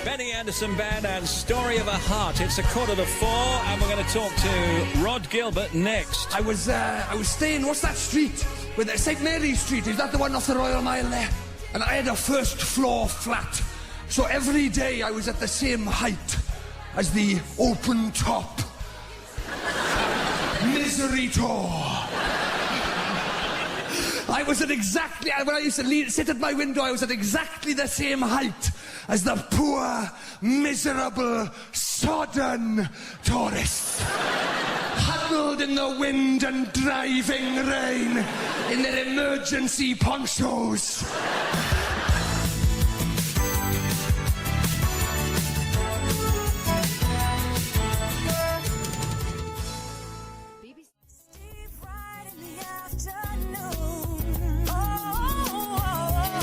Benny Anderson Band and Story of a Heart. It's 4:45, and we're going to talk to Rhod Gilbert next. I was staying, what's that street? With St Mary's Street, is that the one off the Royal Mile there? And I had a first floor flat. So every day I was at the same height as the open top misery tour. I was at exactly, when I used to sit at my window, I was at exactly the same height as the poor, miserable, sodden tourists. Huddled in the wind and driving rain in their emergency ponchos.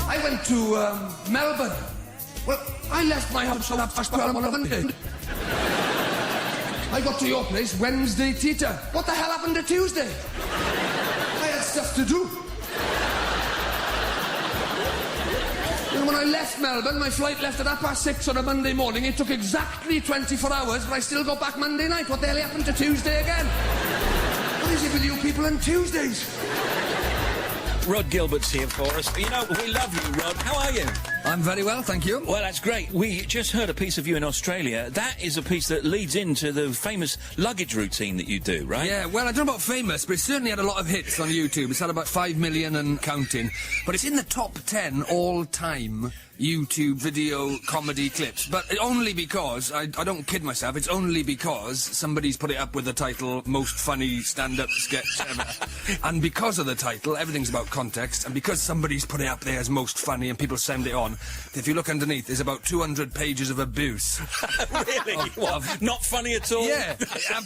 I went to Melbourne. Well, I left my house on a Monday. I got to your place Wednesday, Tita. What the hell happened to Tuesday? I had stuff to do. And when I left Melbourne, my flight left at 6:30 on a Monday morning. It took exactly 24 hours, but I still got back Monday night. What the hell happened to Tuesday again? What is it with you people on Tuesdays? Rhod Gilbert's here for us. You know, we love you, Rhod. How are you? I'm very well, thank you. Well, that's great. We just heard a piece of you in Australia. That is a piece that leads into the famous luggage routine that you do, right? Yeah, well, I don't know about famous, but it certainly had a lot of hits on YouTube. It's had about 5 million and counting. But it's in the top 10 all-time YouTube video comedy clips. But only because, I don't kid myself, it's only because somebody's put it up with the title Most Funny Stand-Up Sketch Ever. And because of the title, everything's about context, and because somebody's put it up there as most funny and people send it on, if you look underneath, there's about 200 pages of abuse. Really? Not funny at all? Yeah.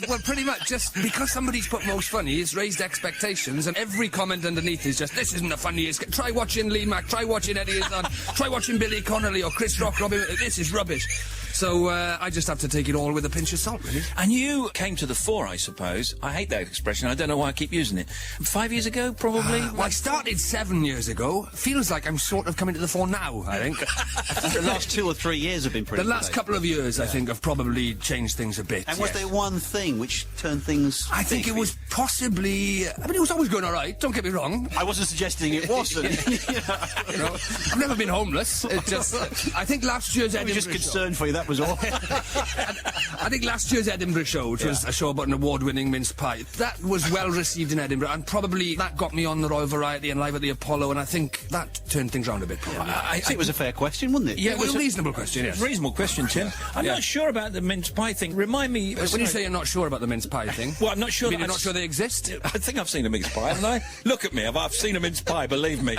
Well, pretty much. Just because somebody's put most funny, it's raised expectations, and every comment underneath is just, this isn't the funniest. Try watching Lee Mack, try watching Eddie Izzard, try watching Billy Connolly or Chris Rock, Robin. This is rubbish. So I just have to take it all with a pinch of salt, really. And you came to the fore, I suppose. I hate that expression. I don't know why I keep using it. 5 years ago, probably? Well, I started 7 years ago. Feels like I'm sort of coming to the fore now, I think. I think the last 2 or 3 years have been pretty The last couple of years, I think, have probably changed things a bit. And was there one thing which turned things... I think it was possibly... I mean, it was always going all right, don't get me wrong. I wasn't suggesting it wasn't. You know, I've never been homeless. It just... I think last year's Edinburgh just concerned for you, that was all. I think last year's Edinburgh show, which was a show about an award-winning mince pie, that was well received in Edinburgh, and probably that got me on the Royal Variety and Live at the Apollo, and I think that turned things round a bit, probably. I think it was a fair question, wasn't it? Yeah, it was a reasonable question, yes. Reasonable question, Tim. I'm not sure about the mince pie thing. Remind me... When you say you're not sure about the mince pie thing... Well, I'm not sure... You're not sure they exist? I think I've seen a mince pie, haven't I? Look at me, I've seen a mince pie, believe me.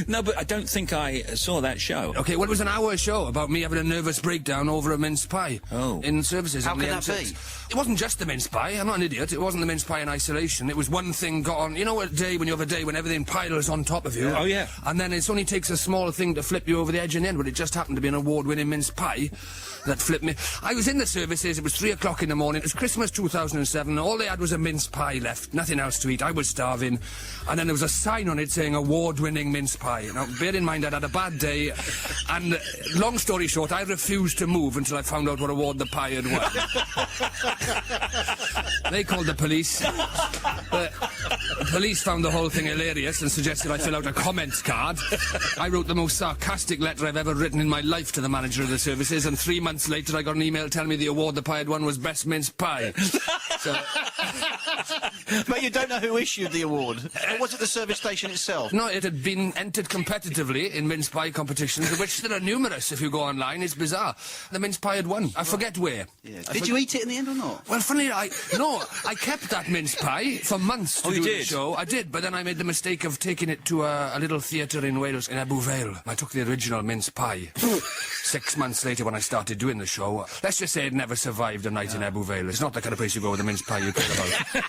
No, but I don't think I saw that show. OK, well, it was an hour show about me having a nervous breakdown over a mince pie. Oh. In services. How can that be? It wasn't just the mince pie. I'm not an idiot. It wasn't the mince pie in isolation. It was one thing got on... You know a day when you have a day when everything piles on top of you? Oh, yeah. And then it only takes a small thing to flip you over the edge in the end, but it just happened to be an award-winning mince pie that flipped me. I was in the services. It was 3 o'clock in the morning. It was Christmas 2007. All they had was a mince pie left. Nothing else to eat. I was starving. And then there was a sign on it saying award-winning mince pie. Now, bear in mind, I'd had a bad day. And long story short, I refused to move until I found out what award the pie had won. They called the police. The police found the whole thing hilarious and suggested I fill out a comments card. I wrote the most sarcastic letter I've ever written in my life to the manager of the services, and 3 months later I got an email telling me the award the pie had won was Best Mince Pie. So... But you don't know who issued the award. Or was it the service station itself? No, it had been entered competitively in mince pie competitions, of which there are numerous if you go online. It's bizarre. The mince pie had won. I forget where. Yeah. Did you eat it in the end or not? Well, funnily, I kept that mince pie for months to do the show. I did, but then I made the mistake of taking it to a little theatre in Wales, in Abu Vale. I took the original mince pie. 6 months later when I started doing the show, let's just say it never survived a night in Abu Vale. It's not the kind of place you go with a mince pie you care about.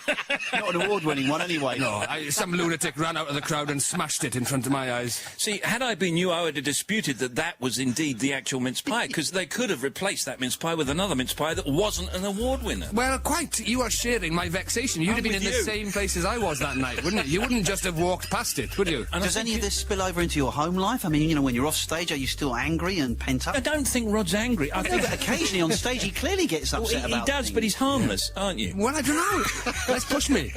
Not an award-winning one, anyway. No, some lunatic ran out of the crowd and smashed it in front of my eyes. See, had I been you, I would have disputed that that was indeed the actual mince pie, because they could have replaced that mince pie with another mince pie that wasn't an award winner. Well, quite. You are sharing my vexation. You'd have been in the same place as I was that night, wouldn't you? You wouldn't just have walked past it, would you? And does any of this spill over into your home life? I mean, you know, when you're off stage, are you still angry and pent up? I don't think Rod's angry. I think But occasionally on stage he clearly gets upset he about does, things. but he's harmless, aren't you? Well, I don't know. Let's push me.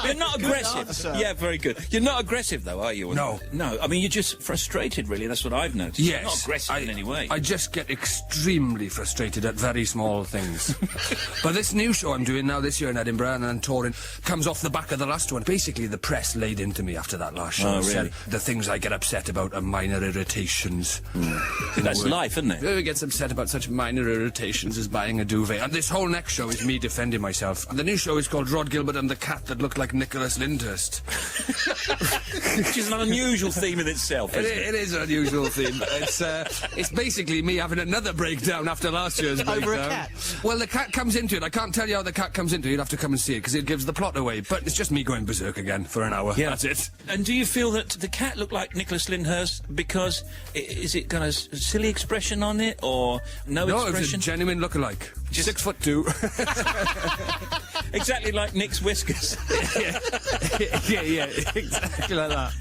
You're not aggressive. answer. Yeah, very good. You're not aggressive, though, are you? No. No, I mean, you're just frustrated, really. That's what I've noticed. Yes. You're not aggressive in any way. I just get extremely frustrated at very small things. But this new show I'm doing now this year in Edinburgh and touring comes off the back of the last one. Basically, the press laid into me after that last show. Oh, and really? said the things I get upset about are minor irritations. That's life, isn't it? Who gets upset about such minor irritations as buying a duvet? And this whole next show is me defending myself. And the new show is called Rhod Gilbert and the Cat That Looked Like Nicholas Lyndhurst. Which is an unusual theme in itself, isn't it? It is an unusual theme. It's basically me having another breakdown after last year's breakdown. Over a cat? Well, the cat comes into it. I can't tell you how the cat comes into it. You'd have to come and see it, because it gives the plot away. But it's just me going berserk again for an hour. Yeah. That's it. And do you feel that the cat looked like Nicholas Lyndhurst because is it got a silly expression on it or no No, expression? it's a genuine lookalike. 6'2". Exactly like Nick's whiskers. yeah, exactly like that.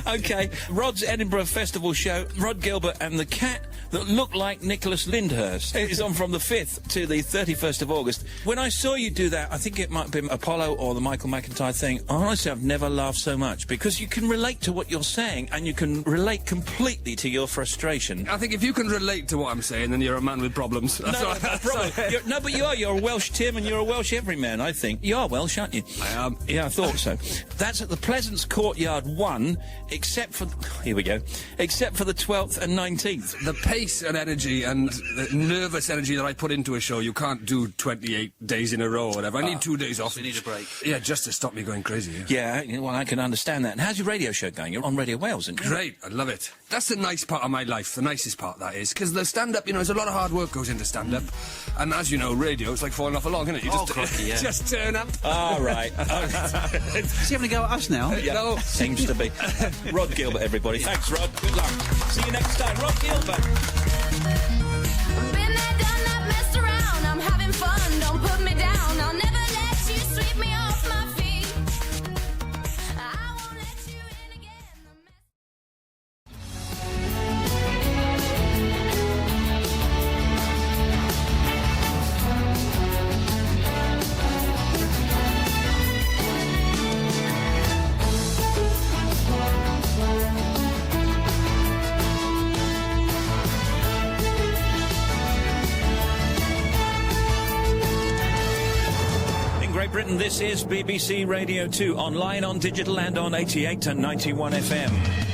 Okay, Rod's Edinburgh Festival show, Rhod Gilbert and the Cat That Looked Like Nicholas Lyndhurst. It is on from the 5th to the 31st of August. When I saw you do that, I think it might have been Apollo or the Michael McIntyre thing, honestly, I've never laughed so much, because you can relate to what you're saying and you can relate completely to your frustration. I think if you can relate to what I'm saying, then you're a man with problems. That's No, what I- probably. No, but you are. You're a Welsh Tim and you're a Welsh everyman, I think. You are Welsh, aren't you? I am. Yeah, I thought so. That's at the Pleasance Courtyard 1, except for... Here we go. Except for the 12th and 19th. The pace and energy and the nervous energy that I put into a show, you can't do 28 days in a row or whatever. I need 2 days off. You need a break. Yeah, just to stop me going crazy. Yeah. Yeah, well, I can understand that. And how's your radio show going? You're on Radio Wales, aren't you? Great, I love it. That's the nice part of my life, the nicest part that is, because the stand-up, there's a lot of hard work goes into stand-up, and as you know, radio, it's like falling off a log, isn't it? You just, crikey, yeah. just turn up. All right. Is he having a go at us now? Yeah, No. seems to be. Rhod Gilbert, everybody. Thanks, Rod. Good luck. See you next time. Rhod Gilbert. Been there, done that, messed around. I'm having fun. Don't put me down. I'll never let you sweep me off my feet. I won't let you in again. In Great Britain, this is BBC Radio 2, online, on digital and on 88 and 91 FM.